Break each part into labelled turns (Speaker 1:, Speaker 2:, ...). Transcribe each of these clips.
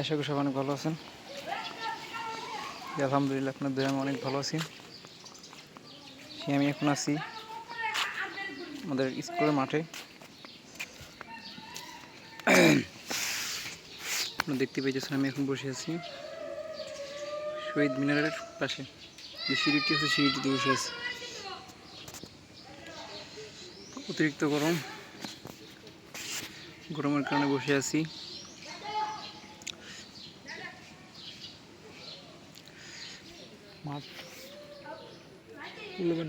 Speaker 1: আশা করি সবাই অনেক ভালো আছেন। আলহামদুলিল্লাহ আপনার দয়া আমি অনেক ভালো আছি। আমি এখন আছি আমাদের স্কুলের মাঠে। আপনারা দেখতে পেয়েছেন আমি এখন বসে আছি শহীদ মিনারের পাশে, যে সিঁড়িটি আছে সিঁড়িটিতে বসে আছি। অতিরিক্ত গরমের কারণে বসে আছি। মাঠ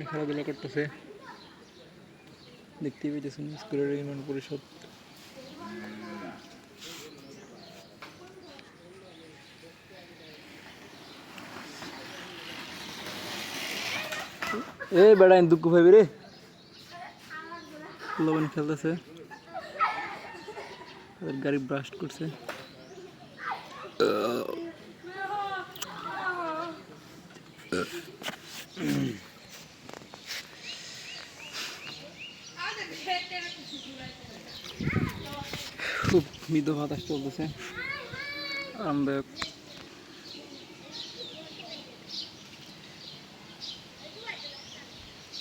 Speaker 1: খেলাধুলা করতেছে, দেখতেই পেয়েছেন স্কুলের ইউনিয়ন পরিষদ। এ বেড়া দুঃখ ভাবি রে, লবণ খেলতেছে, গাড়ি ব্রাস্ট করছে। খুব মৃদু বাতাস চলতেছে, আরামদায়ক।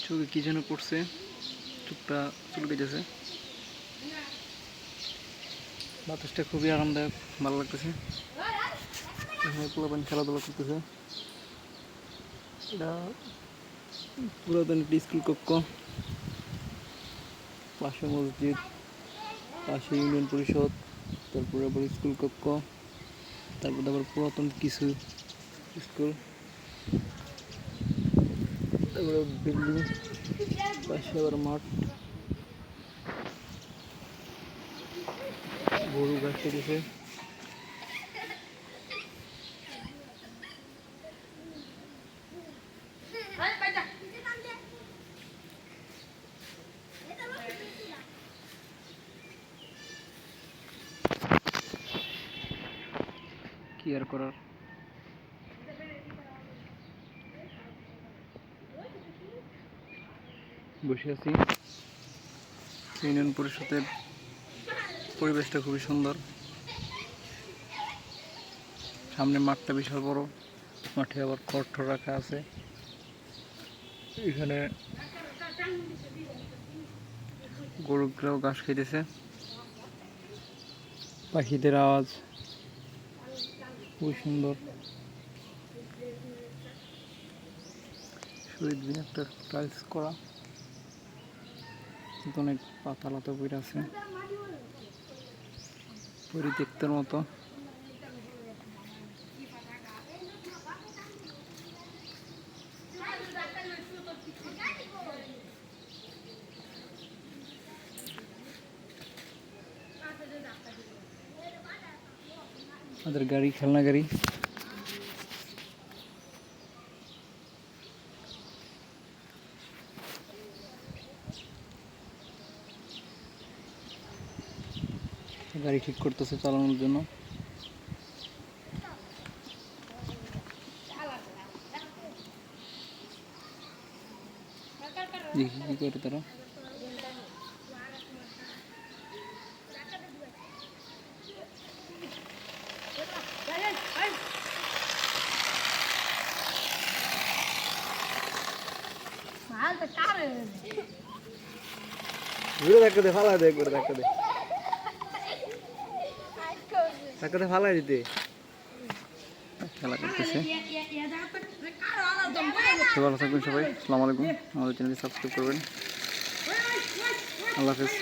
Speaker 1: চোখে কি যেন পড়ছে, চোখটা চুলকে গেছে। বাতাসটা খুবই আরামদায়ক, ভালো লাগতেছে। এখানে পোলাপান খেলাধুলা করতেছে। এটা পুরাতন একটি স্কুল কক্ষ, পাশে মসজিদ, পাশে ইউনিয়ন পরিষদ, তারপরে আবার স্কুল কক্ষ, তারপরে আবার পুরাতন কিছু স্কুল, তারপরে বিল্ডিং, পাশে আবার মাঠ, গরু ঘাস খেতেছে। কি আর করার, বসে আছি। ইউনিয়ন পরিষদের পরিবেশটা খুবই সুন্দর, সামনে মাঠটা বিশাল বড়, মাঠে আবার খড় রাখা আছে। এখানে গরুগুলোও ঘাস খাইতেছে, পাখিদের আওয়াজ খুবই সুন্দর। শহীদ মিনারটা টাইলস করা, কিন্তু অনেক পাতা লাতা বইরা আছে, পরিত্যক্তের মতো। আমাদের গাড়ি, খেলনা গাড়ি, গাড়ি ঠিক করতেছে চালানোর জন্য। দেখি কি করে তারা। ধাক্কা দে, ফালাই দে, একবার ধাক্কা দে, ধাক্কা দে, ফালাই দিতে। খেলা করতেছে। ভালো থাকবেন সবাই, আসসালামু আলাইকুম। আমাদের চ্যানেলটি সাবস্ক্রাইব করবেন। আল্লাহ হাফেজ।